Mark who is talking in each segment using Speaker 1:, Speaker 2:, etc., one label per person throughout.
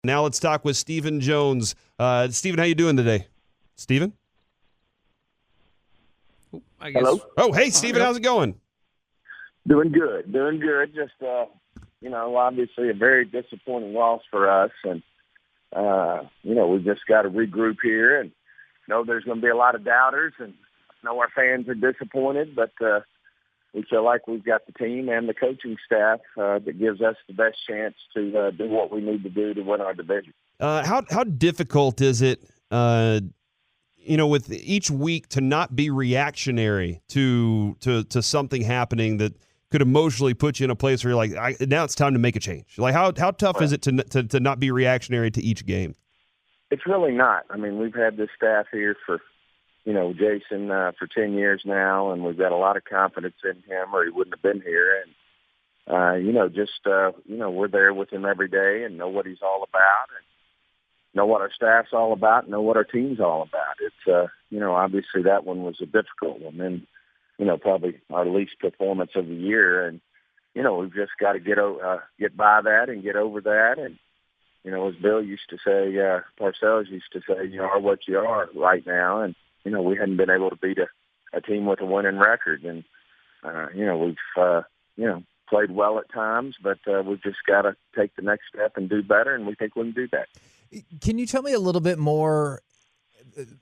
Speaker 1: Now let's talk with Stephen Jones. Stephen, how you doing today? Stephen?
Speaker 2: I guess.
Speaker 3: Hello?
Speaker 1: Oh, hey, Stephen, how's it going?
Speaker 3: Doing good. Just, obviously a very disappointing loss for us. And, we've just got to regroup here and know there's going to be a lot of doubters. And I know our fans are disappointed, but we feel like we've got the team and the coaching staff that gives us the best chance to do what we need to do to win our division.
Speaker 1: How difficult is it, with each week to not be reactionary to something happening that could emotionally put you in a place where you're like, now it's time to make a change? Like, how tough is it to not be reactionary to each game?
Speaker 3: It's really not. I mean, we've had this staff here for, Jason for 10 years now, and we've got a lot of confidence in him or he wouldn't have been here. And, we're there with him every day and know what he's all about and know what our staff's all about, know what our team's all about. It's, obviously that one was a difficult one and, probably our least performance of the year. And, we've just got to get by that and get over that. And, as Bill used to say, Parcells used to say, you are what you are right now. And, we hadn't been able to beat a team with a winning record. And, we've, played well at times, but we've just got to take the next step and do better, and we think we can do that.
Speaker 2: Can you tell me a little bit more,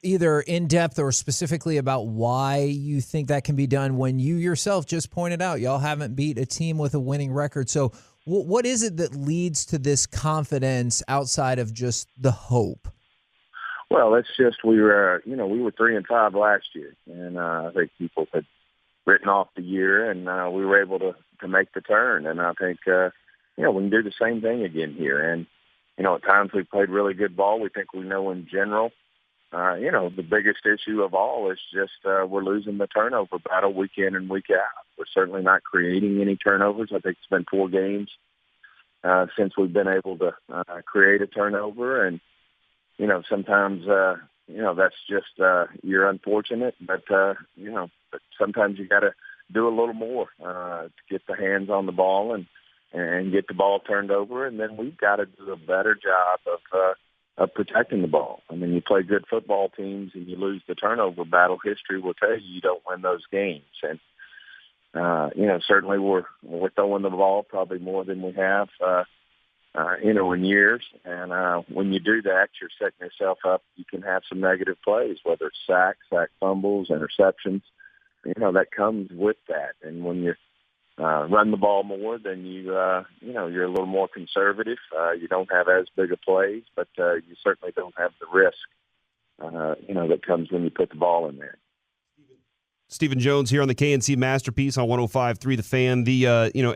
Speaker 2: either in depth or specifically, about why you think that can be done when you yourself just pointed out y'all haven't beat a team with a winning record? So what is it that leads to this confidence outside of just the hope?
Speaker 3: Well, it's just we were 3-5 last year, and I think people had written off the year, and we were able to make the turn. And I think, we can do the same thing again here. And, at times we've played really good ball. We think we know in general. The biggest issue of all is just we're losing the turnover battle week in and week out. We're certainly not creating any turnovers. I think it's been 4 games since we've been able to create a turnover. And, sometimes, that's just you're unfortunate. But sometimes you got to do a little more to get the hands on the ball and get the ball turned over. And then we've got to do a better job of protecting the ball. I mean, you play good football teams and you lose the turnover battle. History will tell you don't win those games. And, certainly we're throwing the ball probably more than we have, in years. And when you do that, you're setting yourself up. You can have some negative plays, whether it's sack fumbles, interceptions. That comes with that. And when you run the ball more, then you're a little more conservative. You don't have as big a plays, but you certainly don't have the risk, that comes when you put the ball in there.
Speaker 1: Stephen Jones here on the KNC Masterpiece on 105.3 The Fan. The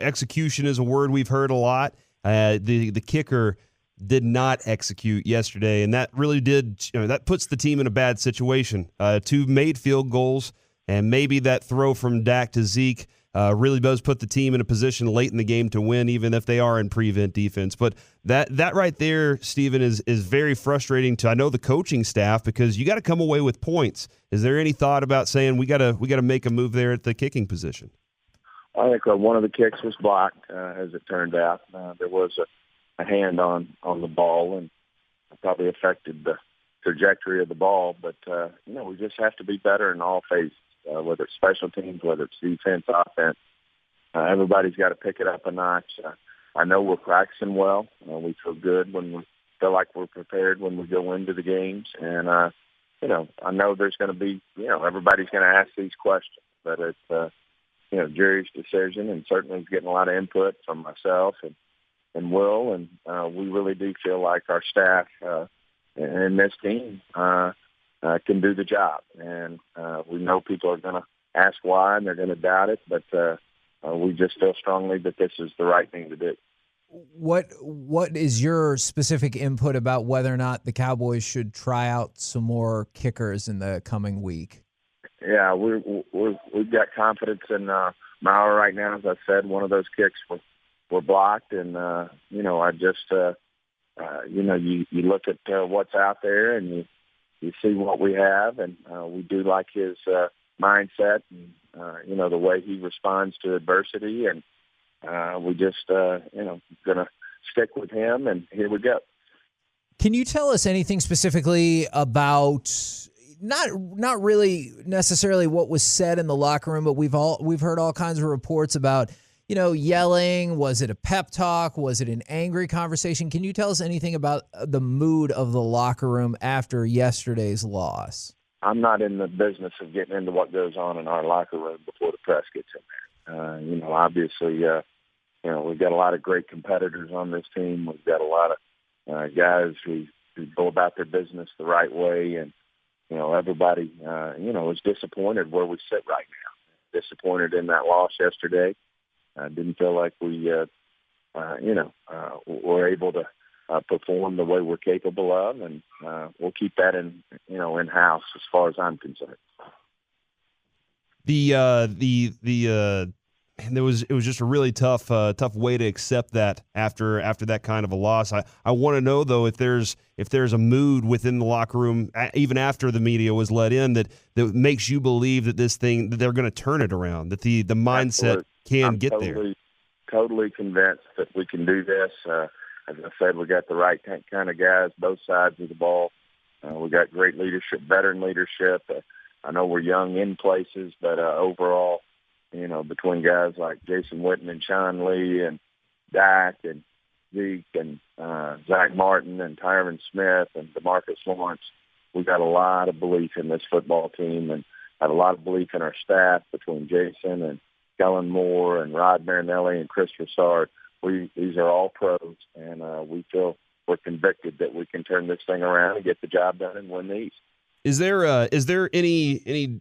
Speaker 1: execution is a word we've heard a lot. The kicker did not execute yesterday, and that really did. That puts the team in a bad situation. 2 made field goals, and maybe that throw from Dak to Zeke really does put the team in a position late in the game to win, even if they are in prevent defense. But that right there, Stephen, is very frustrating to, I know, the coaching staff, because you got to come away with points. Is there any thought about saying we got to make a move there at the kicking position?
Speaker 3: I think one of the kicks was blocked, as it turned out. There was a hand on the ball, and it probably affected the trajectory of the ball. But, we just have to be better in all phases. Whether it's special teams, whether it's defense, offense. Everybody's got to pick it up a notch. I know we're practicing well. We feel good when we feel like we're prepared when we go into the games. And, I know there's going to be, everybody's going to ask these questions. But it's, jury's decision, and certainly getting a lot of input from myself and Will. And we really do feel like our staff and this team can do the job. And we know people are going to ask why, and they're going to doubt it, but we just feel strongly that this is the right thing to do.
Speaker 2: What is your specific input about whether or not the Cowboys should try out some more kickers in the coming week?
Speaker 3: Yeah, we've got confidence in Maurer right now. As I said, one of those kicks were blocked, and I just you look at what's out there, and you see what we have, and we do like his mindset and, the way he responds to adversity. And we just, going to stick with him, and here we go.
Speaker 2: Can you tell us anything specifically about not really necessarily what was said in the locker room, but we've heard all kinds of reports about, yelling. Was it a pep talk? Was it an angry conversation? Can you tell us anything about the mood of the locker room after yesterday's loss?
Speaker 3: I'm not in the business of getting into what goes on in our locker room before the press gets in there. Obviously, we've got a lot of great competitors on this team. We've got a lot of guys who go about their business the right way, and everybody is disappointed where we sit right now. Disappointed in that loss yesterday. I didn't feel like we were able to perform the way we're capable of, and we'll keep that in-house as far as I'm concerned.
Speaker 1: It was just a really tough way to accept that after that kind of a loss. I want to know though if there's a mood within the locker room even after the media was let in that makes you believe that that they're going to turn it around, that the mindset can get there.
Speaker 3: Totally convinced that we can do this. As I said, we got the right kind of guys, both sides of the ball. We got great leadership, veteran leadership. I know we're young in places, but overall, between guys like Jason Witten and Sean Lee and Dak and Zeke and Zach Martin and Tyron Smith and DeMarcus Lawrence, we got a lot of belief in this football team, and have a lot of belief in our staff between Jason and Kellen Moore and Rod Marinelli and Chris Broussard. These are all pros, and we feel we're convicted that we can turn this thing around and get the job done and win the East.
Speaker 1: Is there any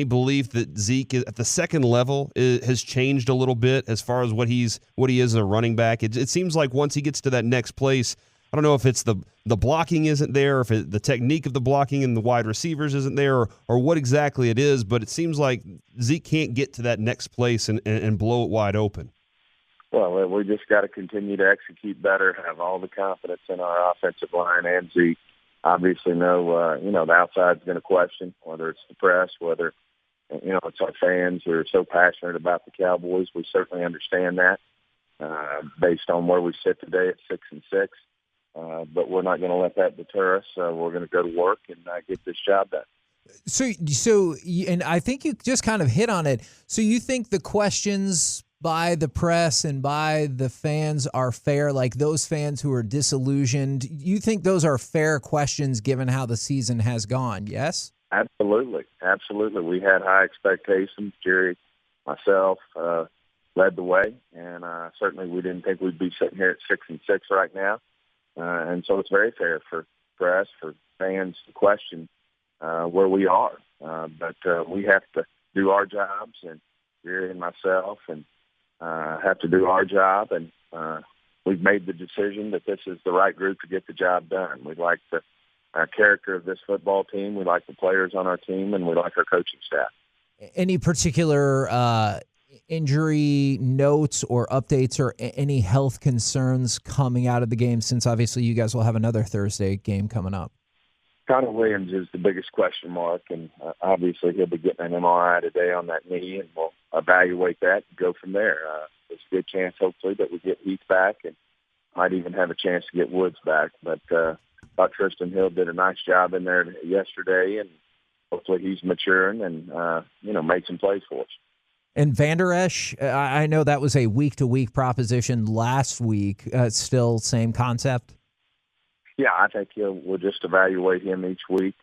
Speaker 1: belief that Zeke at the second level has changed a little bit as far as what he is as a running back? It seems like once he gets to that next place, I don't know if it's the blocking isn't there, if the technique of the blocking and the wide receivers isn't there, or what exactly it is, but it seems like Zeke can't get to that next place and blow it wide open.
Speaker 3: Well, we just got to continue to execute better, have all the confidence in our offensive line and Zeke. Obviously, the outside's going to question, whether it's the press, whether, it's our fans who are so passionate about the Cowboys. We certainly understand that based on where we sit today at 6-6. But we're not going to let that deter us. We're going to go to work and get this job done.
Speaker 2: So, and I think you just kind of hit on it. So you think the questions by the press and by the fans are fair, like those fans who are disillusioned? You think those are fair questions given how the season has gone, yes?
Speaker 3: Absolutely. We had high expectations. Jerry, myself, led the way, and certainly we didn't think we'd be sitting here at 6-6 right now. And so it's very fair for press, for fans to question where we are. But we have to do our jobs, and Jerry and myself, and have to do our job, and we've made the decision that this is the right group to get the job done. We like the character of this football team, we like the players on our team, and we like our coaching staff.
Speaker 2: Any particular injury notes or updates or any health concerns coming out of the game, since obviously you guys will have another Thursday game coming up?
Speaker 3: Connor Williams is the biggest question mark, and obviously he'll be getting an MRI today on that knee, and we'll evaluate that and go from there. There's a good chance, hopefully, that we get Heath back and might even have a chance to get Woods back. But thought Tristan Hill did a nice job in there yesterday, and hopefully he's maturing and, made some plays for us.
Speaker 2: And Van Der Esch, I know that was a week-to-week proposition last week. Still same concept?
Speaker 3: Yeah, I think we'll just evaluate him each week.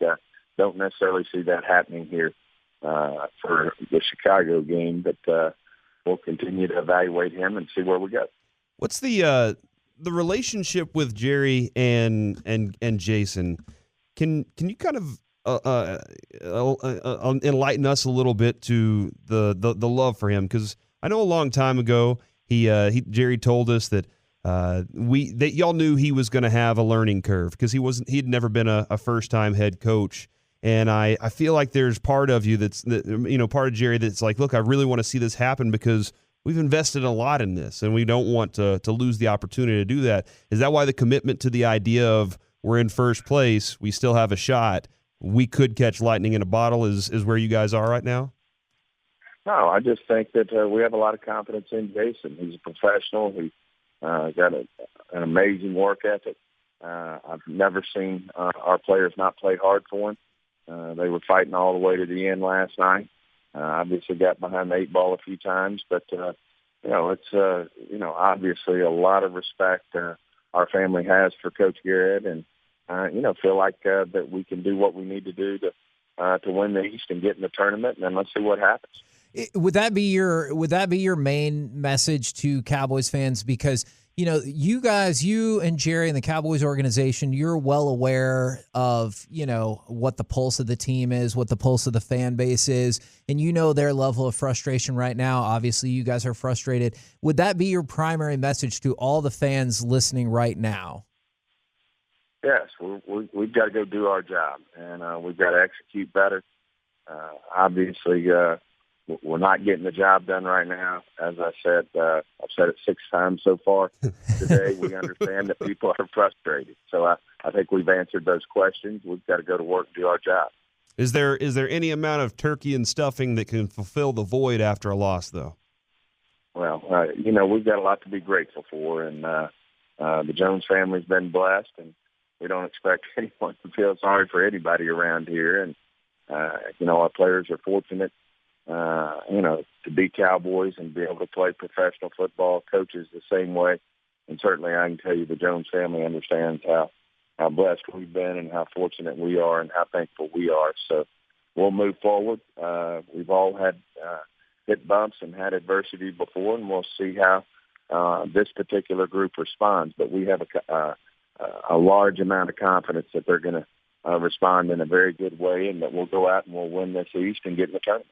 Speaker 3: Don't necessarily see that happening here for the Chicago game, but we'll continue to evaluate him and see where we go.
Speaker 1: What's the relationship with Jerry and Jason? Can you kind of enlighten us a little bit to the love for him? Because I know a long time ago Jerry told us that y'all knew he was going to have a learning curve because he'd never been a first time head coach. And I feel like there's part of you part of Jerry that's like, look, I really want to see this happen because we've invested a lot in this and we don't want to lose the opportunity to do that. Is that why the commitment to the idea of we're in first place, we still have a shot, we could catch lightning in a bottle is where you guys are right now?
Speaker 3: No, I just think that we have a lot of confidence in Jason. He's a professional. He got an amazing work ethic. I've never seen our players not play hard for them. They were fighting all the way to the end last night. Obviously got behind the 8 ball a few times, but it's obviously a lot of respect our family has for Coach Garrett, and feel like that we can do what we need to do to win the East and get in the tournament, and then let's see what happens.
Speaker 2: Would that be your main message to Cowboys fans? Because you guys, you and Jerry and the Cowboys organization, you're well aware of what the pulse of the team is, what the pulse of the fan base is, and their level of frustration right now. Obviously, you guys are frustrated. Would that be your primary message to all the fans listening right now?
Speaker 3: Yes, we've got to go do our job, and we've got to execute better. Obviously, we're not getting the job done right now. As I said, I've said it 6 times so far today. We understand that people are frustrated. So I think we've answered those questions. We've got to go to work and do our job.
Speaker 1: Is there any amount of turkey and stuffing that can fulfill the void after a loss, though?
Speaker 3: Well, we've got a lot to be grateful for, and the Jones family's been blessed, and we don't expect anyone to feel sorry for anybody around here. And, our players are fortunate, to be Cowboys and be able to play professional football. Coaches the same way. And certainly I can tell you the Jones family understands how blessed we've been and how fortunate we are and how thankful we are. So we'll move forward. We've all had hit bumps and had adversity before, and we'll see how this particular group responds. But we have a large amount of confidence that they're going to respond in a very good way, and that we'll go out and we'll win this East and get in the tournament.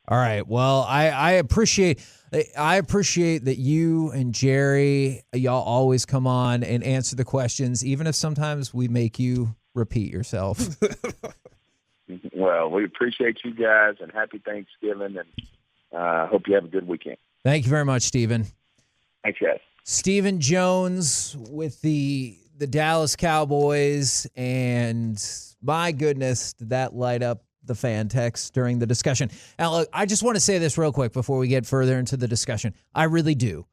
Speaker 2: All right. Well, I appreciate that you and Jerry, y'all always come on and answer the questions, even if sometimes we make you repeat yourself.
Speaker 3: Well, we appreciate you guys, and happy Thanksgiving, and hope you have a good weekend.
Speaker 2: Thank you very much, Stephen.
Speaker 3: Thanks, guys.
Speaker 2: Stephen Jones with the Dallas Cowboys, and my goodness, did that light up the fan text during the discussion. Now, look, I just want to say this real quick before we get further into the discussion. I really do.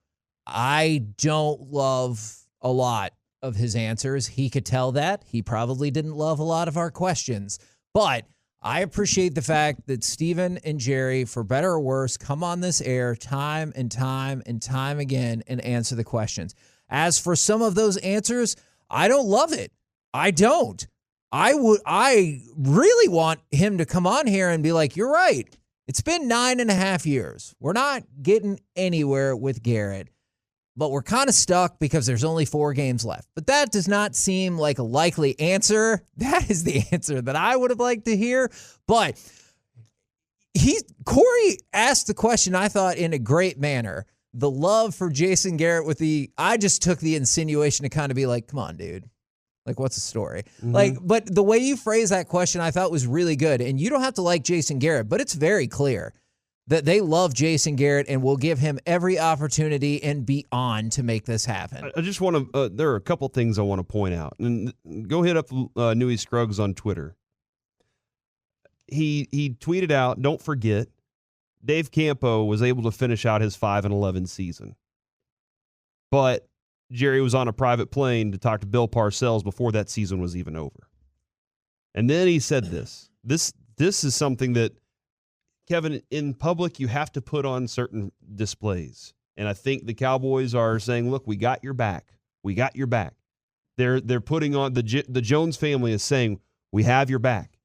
Speaker 2: I don't love a lot of his answers. He could tell that. He probably didn't love a lot of our questions. But I appreciate the fact that Stephen and Jerry, for better or worse, come on this air time and time and time again and answer the questions. As for some of those answers, I don't love it. I don't. I really want him to come on here and be like, you're right. It's been 9.5 years. We're not getting anywhere with Garrett, but we're kind of stuck because there's only 4 games left. But that does not seem like a likely answer. That is the answer that I would have liked to hear. But Corey asked the question, I thought, in a great manner. The love for Jason Garrett I just took the insinuation to kind of be like, come on, dude. Like, what's the story? Mm-hmm. But the way you phrased that question, I thought was really good. And you don't have to like Jason Garrett, but it's very clear that they love Jason Garrett and will give him every opportunity and beyond to make this happen.
Speaker 1: I just want to, there are a couple things I want to point out. And go hit up Newey Scruggs on Twitter. He tweeted out, don't forget, Dave Campo was able to finish out his 5-11 season. But Jerry was on a private plane to talk to Bill Parcells before that season was even over. And then he said this. This is something that, Kevin, in public, you have to put on certain displays. And I think the Cowboys are saying, look, we got your back. We got your back. They're putting on, the Jones family is saying, we have your back.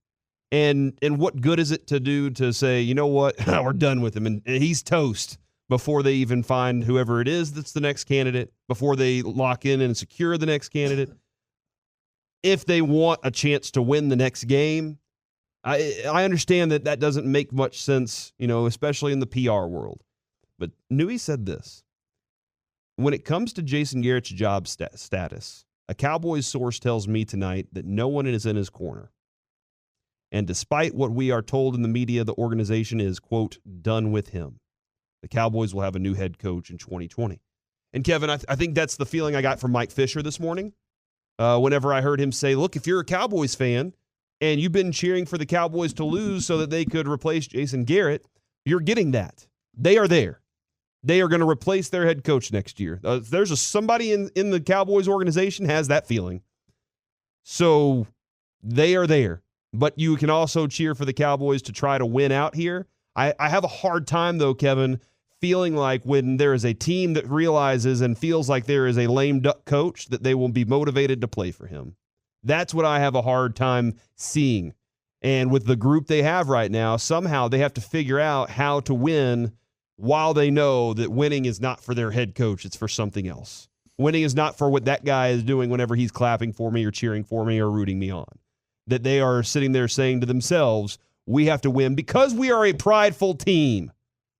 Speaker 1: And what good is it to do to say, you know what, we're done with him, and he's toast, before they even find whoever it is that's the next candidate, before they lock in and secure the next candidate. If they want a chance to win the next game, I understand that doesn't make much sense, especially in the PR world. But Newey said this. When it comes to Jason Garrett's job status, a Cowboys source tells me tonight that no one is in his corner. And despite what we are told in the media, the organization is, quote, done with him. The Cowboys will have a new head coach in 2020. And, Kevin, I think that's the feeling I got from Mike Fisher this morning. Whenever I heard him say, look, if you're a Cowboys fan and you've been cheering for the Cowboys to lose so that they could replace Jason Garrett, you're getting that. They are there. They are going to replace their head coach next year. There's somebody in the Cowboys organization has that feeling. So they are there. But you can also cheer for the Cowboys to try to win out here. I have a hard time, though, Kevin, feeling like when there is a team that realizes and feels like there is a lame duck coach, that they will be motivated to play for him. That's what I have a hard time seeing. And with the group they have right now, somehow they have to figure out how to win while they know that winning is not for their head coach, it's for something else. Winning is not for what that guy is doing whenever he's clapping for me or cheering for me or rooting me on. That they are sitting there saying to themselves, we have to win because we are a prideful team,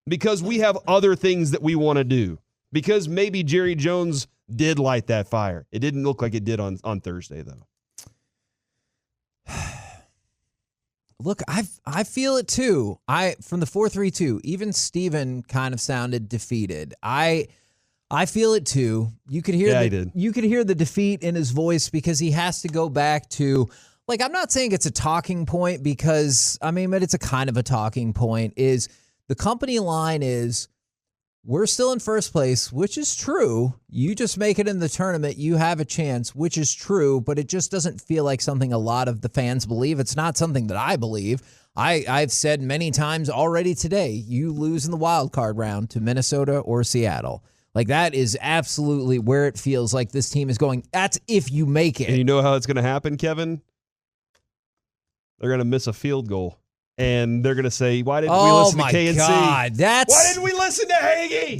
Speaker 1: because we have other things that we want to do, because maybe Jerry Jones did light that fire. It didn't look like it did on Thursday, though.
Speaker 2: Look, I feel it too. From the 4-3-2, even Steven kind of sounded defeated. I feel it too. You could hear you could hear the defeat in his voice because he has to go back to, like, I'm not saying it's a talking point because but it's a kind of a talking point, is the company line is, we're still in first place, which is true. You just make it in the tournament, you have a chance, which is true, but it just doesn't feel like something a lot of the fans believe. It's not something that I believe. I've said many times already today, you lose in the wild card round to Minnesota or Seattle. Like, that is absolutely where it feels like this team is going. That's if you make it.
Speaker 1: And you know how it's going to happen, Kevin? They're going to miss a field goal. And they're going to say, why didn't we listen to KNC?
Speaker 2: God,
Speaker 1: why didn't we listen to Hagee?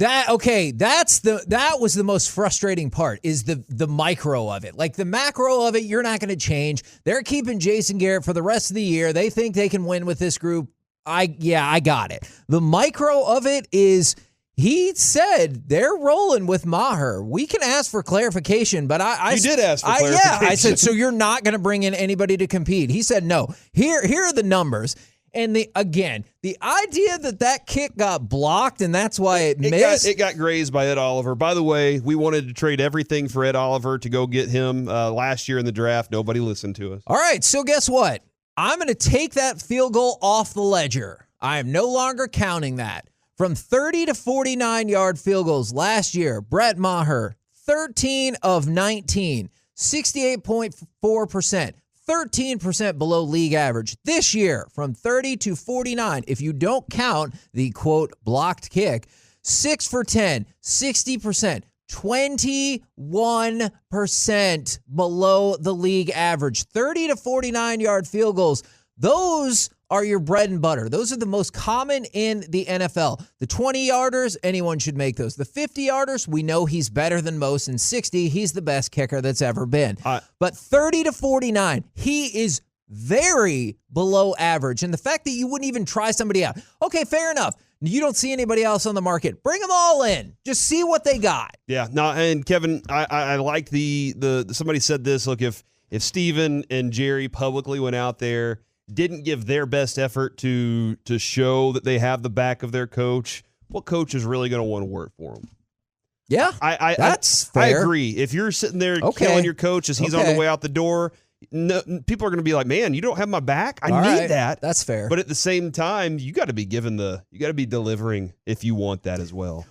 Speaker 2: That was the most frustrating part, is the micro of it. Like, the macro of it, you're not going to change. They're keeping Jason Garrett for the rest of the year. They think they can win with this group. I got it. The micro of it is, he said they're rolling with Maher. We can ask for clarification, but
Speaker 1: You did ask for clarification.
Speaker 2: Yeah, I said, so you're not going to bring in anybody to compete? He said, no. Here are the numbers. And the idea that kick got blocked and that's why it missed.
Speaker 1: It got grazed by Ed Oliver. By the way, we wanted to trade everything for Ed Oliver to go get him last year in the draft. Nobody listened to us.
Speaker 2: All right, so guess what? I'm going to take that field goal off the ledger. I am no longer counting that. From 30 to 49-yard field goals last year, Brett Maher, 13 of 19, 68.4%. 13% below league average. This year, from 30 to 49, if you don't count the, quote, blocked kick, 6 for 10, 60%, 21% below the league average. 30 to 49-yard field goals, those are your bread and butter. Those are the most common in the NFL. The 20-yarders, anyone should make those. The 50-yarders, we know he's better than most. And 60, he's the best kicker that's ever been. But 30 to 49, he is very below average. And the fact that you wouldn't even try somebody out. Okay, fair enough. You don't see anybody else on the market. Bring them all in. Just see what they got.
Speaker 1: Yeah, no, and Kevin, I like the somebody said this. Look, if Steven and Jerry publicly went out there, didn't give their best effort to show that they have the back of their coach, what coach is really going to want to work for them?
Speaker 2: Yeah, that's fair.
Speaker 1: I agree. If you're sitting there killing your coach as he's on the way out the door, no, people are going to be like, man, you don't have my back. I need that.
Speaker 2: That's fair.
Speaker 1: But at the same time, you got to be delivering if you want that as well.